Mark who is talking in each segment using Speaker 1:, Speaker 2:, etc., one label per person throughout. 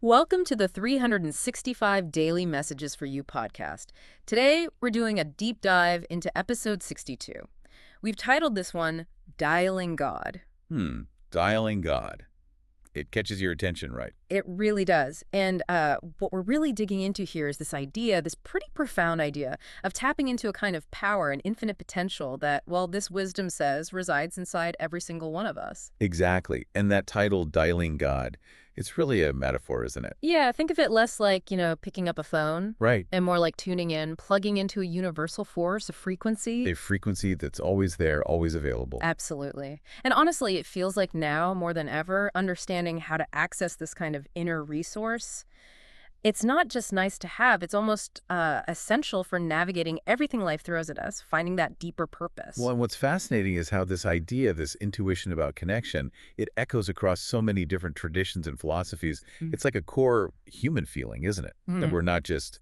Speaker 1: Welcome to the 365 Daily Messages for You podcast. Today, we're doing a deep dive into episode 62. We've titled this one, Dialing God.
Speaker 2: Dialing God. It catches your attention, right?
Speaker 1: It really does. And what we're really digging into here is this idea, this pretty profound idea of tapping into a kind of power and infinite potential that, well, this wisdom says resides inside every single one of us.
Speaker 2: Exactly. And that title, Dialing God, it's really a metaphor, isn't it?
Speaker 1: Yeah, think of it less like, picking up a phone
Speaker 2: Right.
Speaker 1: and more like tuning in, plugging into a universal force, a frequency.
Speaker 2: A frequency that's always there, always available.
Speaker 1: Absolutely. And honestly, it feels like now more than ever, understanding how to access this kind of inner resource, it's not just nice to have, it's almost essential for navigating everything life throws at us, finding that deeper purpose.
Speaker 2: Well, and what's fascinating is how this idea, this intuition about connection, it echoes across so many different traditions and philosophies.
Speaker 1: Mm.
Speaker 2: It's like a core human feeling, isn't it? That we're not just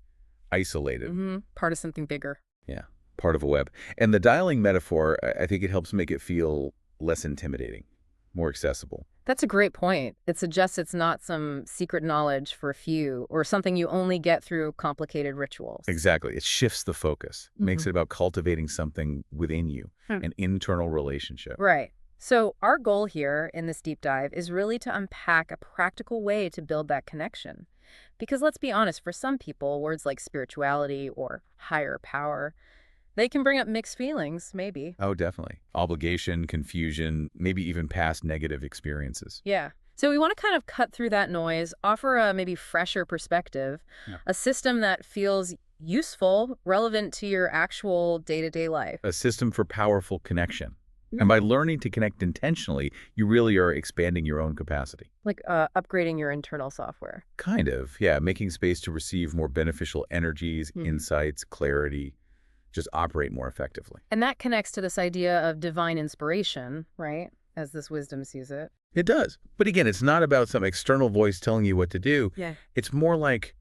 Speaker 2: isolated.
Speaker 1: Part of something bigger.
Speaker 2: Yeah, part of a web. And the dialing metaphor, I think it helps make it feel less intimidating, more accessible.
Speaker 1: That's a great point. It suggests it's not some secret knowledge for a few or something you only get through complicated rituals.
Speaker 2: Exactly. It shifts the focus, makes it about cultivating something within you, an internal relationship.
Speaker 1: Right. So our goal here in this deep dive is really to unpack a practical way to build that connection. Because let's be honest, for some people, words like spirituality or higher power, they can bring up mixed feelings, maybe.
Speaker 2: Oh, definitely. Obligation, confusion, maybe even past negative experiences.
Speaker 1: Yeah. So we want to kind of cut through that noise, offer a maybe fresher perspective, a system that feels useful, relevant to your actual day-to-day life.
Speaker 2: A system for powerful connection. And by learning to connect intentionally, you really are expanding your own capacity.
Speaker 1: Like upgrading your internal software.
Speaker 2: Kind of, yeah, making space to receive more beneficial energies, insights, clarity, just operate more effectively.
Speaker 1: And that connects to this idea of divine inspiration, right? As this wisdom sees it.
Speaker 2: It does. But again, it's not about some external voice telling you what to do.
Speaker 1: Yeah.
Speaker 2: It's more like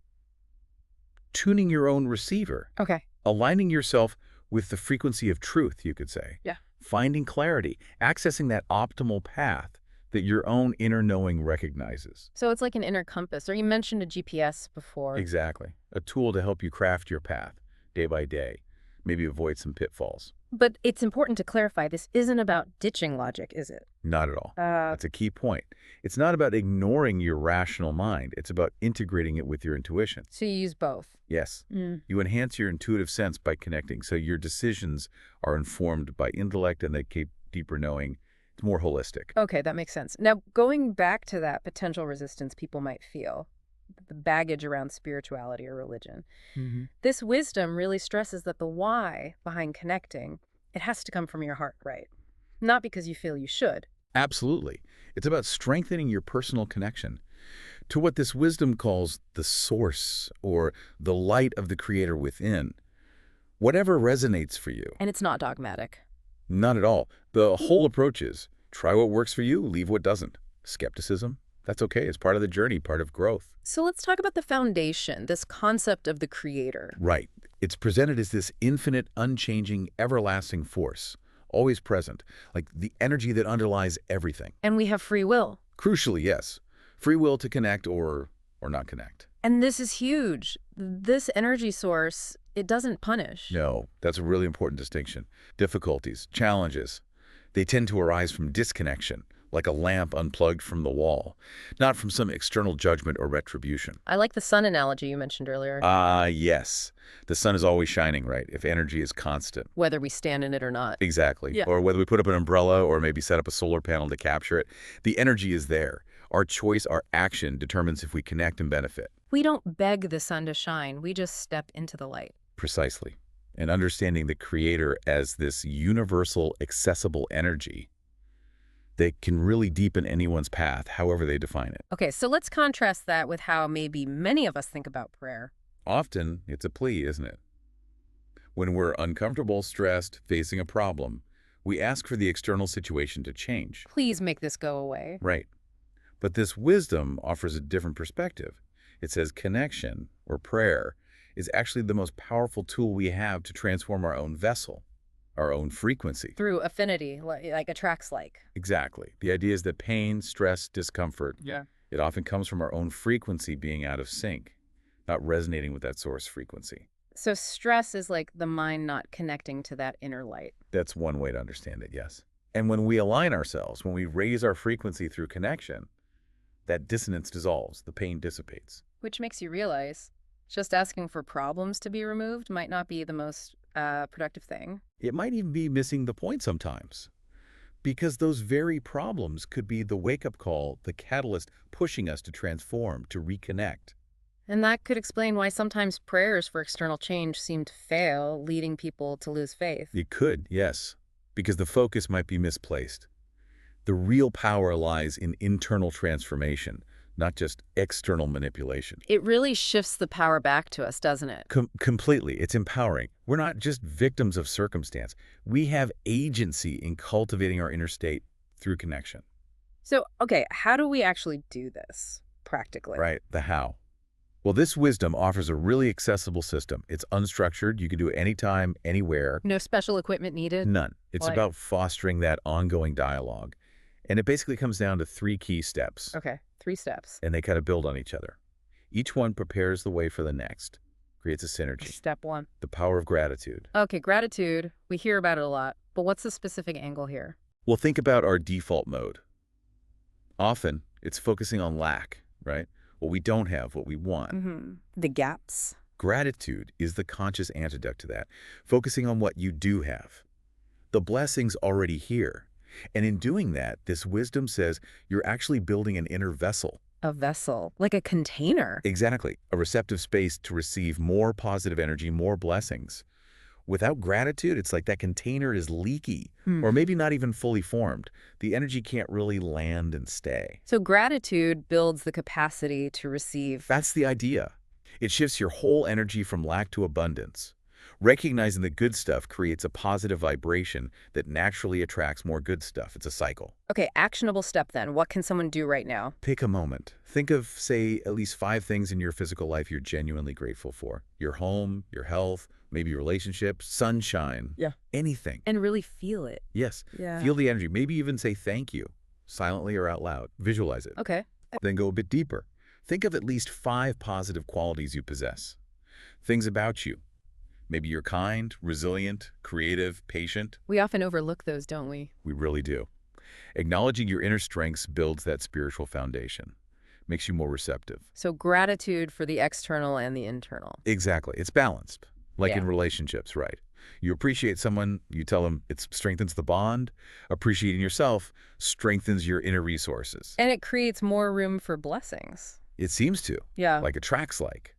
Speaker 2: tuning your own receiver,
Speaker 1: Okay.
Speaker 2: aligning yourself with the frequency of truth, you could say.
Speaker 1: Yeah.
Speaker 2: Finding clarity, accessing that optimal path that your own inner knowing recognizes.
Speaker 1: So it's like an inner compass, or you mentioned a GPS before.
Speaker 2: Exactly. A tool to help you craft your path day by day, maybe avoid some pitfalls.
Speaker 1: But it's important to clarify, this isn't about ditching logic, is it?
Speaker 2: Not at all. That's a key point. It's not about ignoring your rational mind. It's about integrating it with your intuition.
Speaker 1: So you use both.
Speaker 2: Yes. You enhance your intuitive sense by connecting, so your decisions are informed by intellect and they keep deeper knowing. It's more holistic.
Speaker 1: Okay, that makes sense. Now, going back to that potential resistance people might feel, the baggage around spirituality or religion, this wisdom really stresses that the why behind connecting, it has to come from your heart, right? Not because you feel you should.
Speaker 2: Absolutely. It's about strengthening your personal connection to what this wisdom calls the source or the light of the creator within. Whatever resonates for you.
Speaker 1: And it's not dogmatic.
Speaker 2: Not at all. The whole approach is try what works for you, leave what doesn't. Skepticism, that's okay. It's part of the journey, part of growth.
Speaker 1: So let's talk about the foundation, this concept of the creator.
Speaker 2: Right. It's presented as this infinite, unchanging, everlasting force, always present, like the energy that underlies everything.
Speaker 1: And we have free will.
Speaker 2: Crucially, yes. Free will to connect or not connect.
Speaker 1: And this is huge. This energy source, it doesn't punish.
Speaker 2: No, that's a really important distinction. Difficulties, challenges, they tend to arise from disconnection, like a lamp unplugged from the wall, not from some external judgment or retribution.
Speaker 1: I like the sun analogy you mentioned earlier.
Speaker 2: Yes. The sun is always shining, right, if energy is constant.
Speaker 1: Whether we stand in it or not.
Speaker 2: Exactly.
Speaker 1: Yeah.
Speaker 2: Or whether we put up an umbrella or maybe set up a solar panel to capture it, the energy is there. Our choice, our action determines if we connect and benefit.
Speaker 1: We don't beg the sun to shine. We just step into the light.
Speaker 2: Precisely. And understanding the creator as this universal, accessible energy that can really deepen anyone's path, however they define it.
Speaker 1: Okay, so let's contrast that with how maybe many of us think about prayer.
Speaker 2: Often, it's a plea, isn't it? When we're uncomfortable, stressed, facing a problem, we ask for the external situation to change.
Speaker 1: Please make this go away.
Speaker 2: Right. But this wisdom offers a different perspective. It says connection, or prayer, is actually the most powerful tool we have to transform our own vessel, our own frequency.
Speaker 1: Through affinity, like attracts like.
Speaker 2: Exactly. The idea is that pain, stress, discomfort, It often comes from our own frequency being out of sync, not resonating with that source frequency.
Speaker 1: So stress is like the mind not connecting to that inner light.
Speaker 2: That's one way to understand it, yes. And when we align ourselves, when we raise our frequency through connection, that dissonance dissolves, the pain dissipates.
Speaker 1: Which makes you realize just asking for problems to be removed might not be the most productive thing.
Speaker 2: It might even be missing the point sometimes, because those very problems could be the wake-up call, the catalyst pushing us to transform, to reconnect.
Speaker 1: And that could explain why sometimes prayers for external change seem to fail, leading people to lose faith.
Speaker 2: It could, yes, because the focus might be misplaced. The real power lies in internal transformation, not just external manipulation.
Speaker 1: It really shifts the power back to us, doesn't it?
Speaker 2: Completely. It's empowering. We're not just victims of circumstance. We have agency in cultivating our inner state through connection.
Speaker 1: So, okay, how do we actually do this practically?
Speaker 2: Right, the how. Well, this wisdom offers a really accessible system. It's unstructured. You can do it anytime, anywhere.
Speaker 1: No special equipment needed?
Speaker 2: None. It's about fostering that ongoing dialogue. And it basically comes down to 3 key steps.
Speaker 1: Okay, 3 steps.
Speaker 2: And they kind of build on each other. Each one prepares the way for the next, creates a synergy.
Speaker 1: Step 1.
Speaker 2: The power of gratitude.
Speaker 1: Okay, gratitude. We hear about it a lot, but what's the specific angle here?
Speaker 2: Well, think about our default mode. Often, it's focusing on lack, right? What we don't have, what we want.
Speaker 1: The gaps.
Speaker 2: Gratitude is the conscious antidote to that, focusing on what you do have. The blessing's already here. And in doing that, this wisdom says you're actually building an inner vessel.
Speaker 1: A vessel, like a container.
Speaker 2: Exactly. A receptive space to receive more positive energy, more blessings. Without gratitude, it's like that container is leaky, or maybe not even fully formed. The energy can't really land and stay.
Speaker 1: So gratitude builds the capacity to receive.
Speaker 2: That's the idea. It shifts your whole energy from lack to abundance. Recognizing the good stuff creates a positive vibration that naturally attracts more good stuff. It's a cycle.
Speaker 1: Okay, actionable step then. What can someone do right now?
Speaker 2: Pick a moment. Think of, say, at least 5 things in your physical life you're genuinely grateful for. Your home, your health, maybe your relationships, sunshine.
Speaker 1: Yeah.
Speaker 2: Anything.
Speaker 1: And really feel it.
Speaker 2: Yes.
Speaker 1: Yeah.
Speaker 2: Feel the energy. Maybe even say thank you, silently or out loud. Visualize it.
Speaker 1: Okay.
Speaker 2: Then go a bit deeper. Think of at least 5 positive qualities you possess. Things about you. Maybe you're kind, resilient, creative, patient.
Speaker 1: We often overlook those, don't we?
Speaker 2: We really do. Acknowledging your inner strengths builds that spiritual foundation, makes you more receptive.
Speaker 1: So gratitude for the external and the internal.
Speaker 2: Exactly. It's balanced, like
Speaker 1: Yeah.
Speaker 2: in relationships, right? You appreciate someone, you tell them it strengthens the bond. Appreciating yourself strengthens your inner resources.
Speaker 1: And it creates more room for blessings.
Speaker 2: It seems to,
Speaker 1: Yeah.
Speaker 2: like attracts like.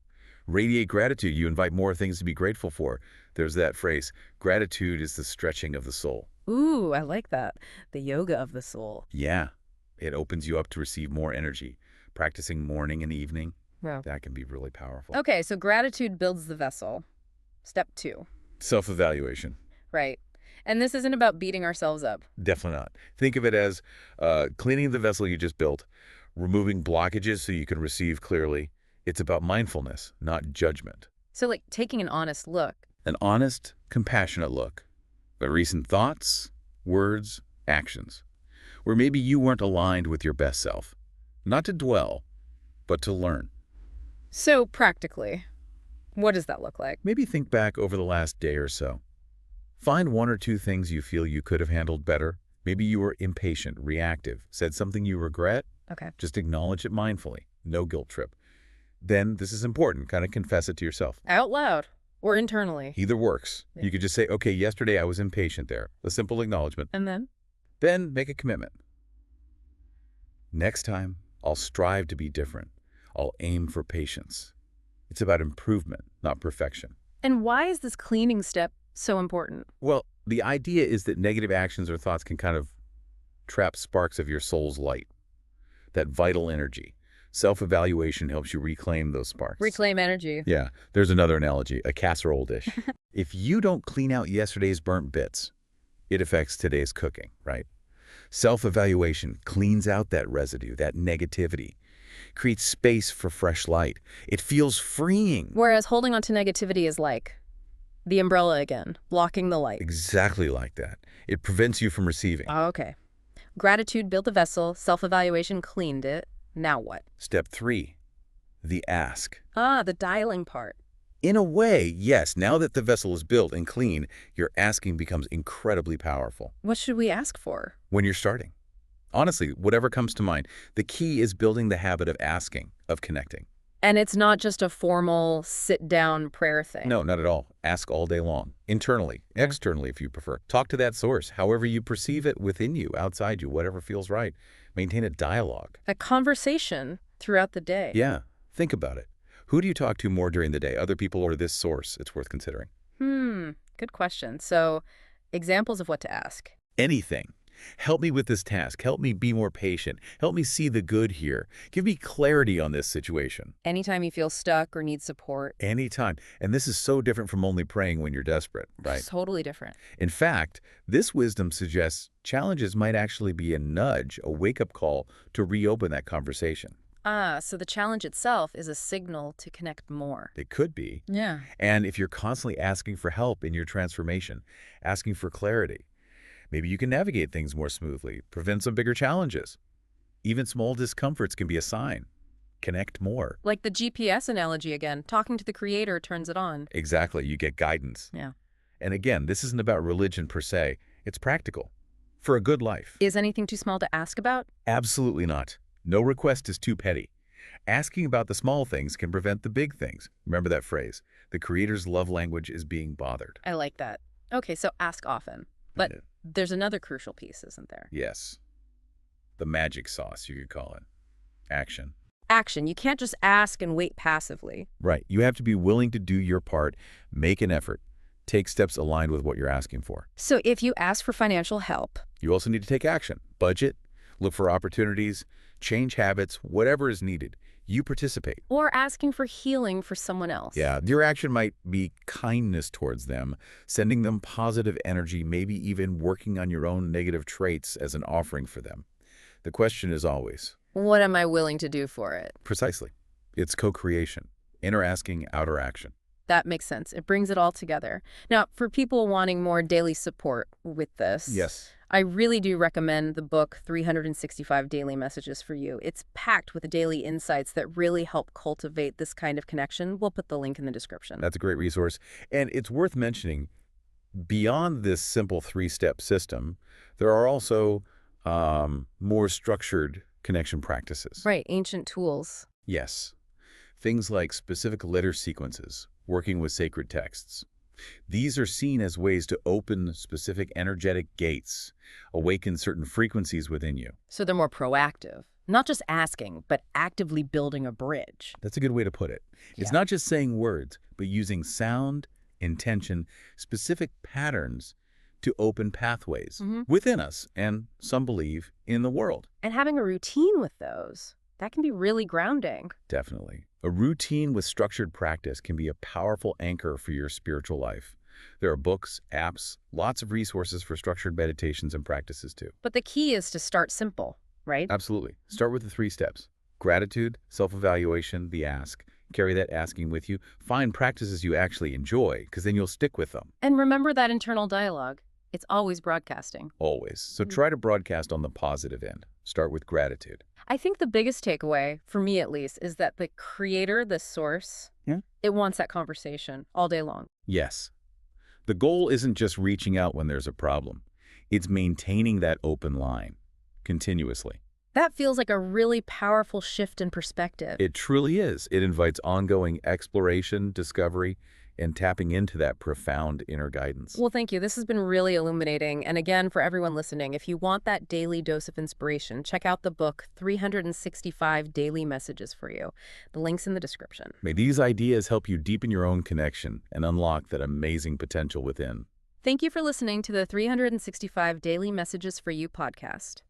Speaker 2: Radiate gratitude, you invite more things to be grateful for. There's that phrase, gratitude is the stretching of the soul.
Speaker 1: Ooh, I like that. The yoga of the soul.
Speaker 2: Yeah, it opens you up to receive more energy. Practicing morning and evening,
Speaker 1: Wow.
Speaker 2: that can be really powerful.
Speaker 1: Okay, so gratitude builds the vessel. Step 2.
Speaker 2: Self-evaluation,
Speaker 1: Right. And this isn't about beating ourselves up.
Speaker 2: definitely not. Think of it as cleaning the vessel you just built, removing blockages so you can receive clearly. It's about mindfulness, not judgment.
Speaker 1: So like taking an honest look.
Speaker 2: An honest, compassionate look at recent thoughts, words, actions, where maybe you weren't aligned with your best self. Not to dwell, but to learn.
Speaker 1: So practically, what does that look like?
Speaker 2: Maybe think back over the last day or so. Find 1 or 2 things you feel you could have handled better. Maybe you were impatient, reactive, said something you regret.
Speaker 1: Okay.
Speaker 2: Just acknowledge it mindfully. No guilt trip. Then, this is important, kind of confess it to yourself.
Speaker 1: Out loud or internally.
Speaker 2: Either works.
Speaker 1: Yeah.
Speaker 2: You could just say, okay, yesterday I was impatient there. A simple acknowledgement.
Speaker 1: And then?
Speaker 2: Then make a commitment. Next time, I'll strive to be different. I'll aim for patience. It's about improvement, not perfection.
Speaker 1: And why is this cleaning step so important?
Speaker 2: Well, the idea is that negative actions or thoughts can kind of trap sparks of your soul's light, that vital energy. Self-evaluation helps you reclaim those sparks.
Speaker 1: Reclaim energy.
Speaker 2: Yeah, there's another analogy, a casserole dish. If you don't clean out yesterday's burnt bits, it affects today's cooking, right? Self-evaluation cleans out that residue, that negativity, creates space for fresh light. It feels freeing.
Speaker 1: Whereas holding on to negativity is like the umbrella again, blocking the light.
Speaker 2: Exactly like that. It prevents you from receiving.
Speaker 1: Oh, okay. Gratitude built the vessel, self-evaluation cleaned it. Now what?
Speaker 2: Step 3, the ask.
Speaker 1: Ah, the dialing part.
Speaker 2: In a way, yes, now that the vessel is built and clean, your asking becomes incredibly powerful.
Speaker 1: What should we ask for?
Speaker 2: When you're starting, honestly, whatever comes to mind, the key is building the habit of asking, of connecting.
Speaker 1: And it's not just a formal sit-down prayer thing.
Speaker 2: No, not at all. Ask all day long. Internally, externally if you prefer. Talk to that source, however you perceive it within you, outside you, whatever feels right. Maintain a dialogue.
Speaker 1: A conversation throughout the day.
Speaker 2: Yeah, think about it. Who do you talk to more during the day, other people or this source? It's worth considering.
Speaker 1: Good question. So, examples of what to ask.
Speaker 2: Anything. Help me with this task. Help me be more patient. Help me see the good here. Give me clarity on this situation.
Speaker 1: Anytime you feel stuck or need support.
Speaker 2: Anytime. And this is so different from only praying when you're desperate, right?
Speaker 1: Totally different.
Speaker 2: In fact, this wisdom suggests challenges might actually be a nudge, a wake-up call to reopen that conversation.
Speaker 1: Ah, so the challenge itself is a signal to connect more.
Speaker 2: It could be.
Speaker 1: Yeah.
Speaker 2: And if you're constantly asking for help in your transformation, asking for clarity, maybe you can navigate things more smoothly, prevent some bigger challenges. Even small discomforts can be a sign. Connect more.
Speaker 1: Like the GPS analogy again. Talking to the creator turns it on.
Speaker 2: Exactly. You get guidance.
Speaker 1: Yeah.
Speaker 2: And again, this isn't about religion per se. It's practical. For a good life.
Speaker 1: Is anything too small to ask about?
Speaker 2: Absolutely not. No request is too petty. Asking about the small things can prevent the big things. Remember that phrase. The creator's love language is being bothered.
Speaker 1: I like that. Okay, so ask often. But there's another crucial piece, isn't there?
Speaker 2: Yes. The magic sauce, you could call it. Action.
Speaker 1: Action. You can't just ask and wait passively.
Speaker 2: Right. You have to be willing to do your part, make an effort, take steps aligned with what you're asking for.
Speaker 1: So if you ask for financial help,
Speaker 2: You also need to take action. Budget, look for opportunities, change habits, whatever is needed. You participate.
Speaker 1: or asking for healing for someone else.
Speaker 2: Yeah, your action might be kindness towards them, sending them positive energy, maybe even working on your own negative traits as an offering for them. The question is always,
Speaker 1: What am I willing to do for it?
Speaker 2: precisely, it's co-creation, inner asking, outer action.
Speaker 1: That makes sense. It brings it all together. Now, for people wanting more daily support with this,
Speaker 2: Yes.
Speaker 1: I really do recommend the book 365 Daily Messages for You. It's packed with daily insights that really help cultivate this kind of connection. We'll put the link in the description.
Speaker 2: That's a great resource. And it's worth mentioning, beyond this simple 3-step system, there are also more structured connection practices.
Speaker 1: Right, ancient tools.
Speaker 2: Yes. Things like specific letter sequences, working with sacred texts. These are seen as ways to open specific energetic gates, awaken certain frequencies within you.
Speaker 1: So they're more proactive. Not just asking, but actively building a bridge.
Speaker 2: That's a good way to put it. It's
Speaker 1: Yeah.
Speaker 2: not just saying words, but using sound, intention, specific patterns to open pathways within us and, some believe, in the world.
Speaker 1: And having a routine with those, that can be really grounding.
Speaker 2: Definitely. A routine with structured practice can be a powerful anchor for your spiritual life. There are books, apps, lots of resources for structured meditations and practices too.
Speaker 1: But the key is to start simple, right?
Speaker 2: Absolutely. Start with the 3 steps. Gratitude, self-evaluation, the ask. Carry that asking with you. Find practices you actually enjoy, because then you'll stick with them.
Speaker 1: And remember that internal dialogue. It's always broadcasting.
Speaker 2: Always. So try to broadcast on the positive end. Start with gratitude.
Speaker 1: I think the biggest takeaway, for me at least, is that the creator, the source, it wants that conversation all day long.
Speaker 2: Yes. The goal isn't just reaching out when there's a problem. It's maintaining that open line continuously.
Speaker 1: That feels like a really powerful shift in perspective.
Speaker 2: It truly is. It invites ongoing exploration, discovery, and tapping into that profound inner guidance.
Speaker 1: Well, thank you. This has been really illuminating. And again, for everyone listening, if you want that daily dose of inspiration, check out the book 365 Daily Messages for You. The link's in the description.
Speaker 2: May these ideas help you deepen your own connection and unlock that amazing potential within.
Speaker 1: Thank you for listening to the 365 Daily Messages for You podcast.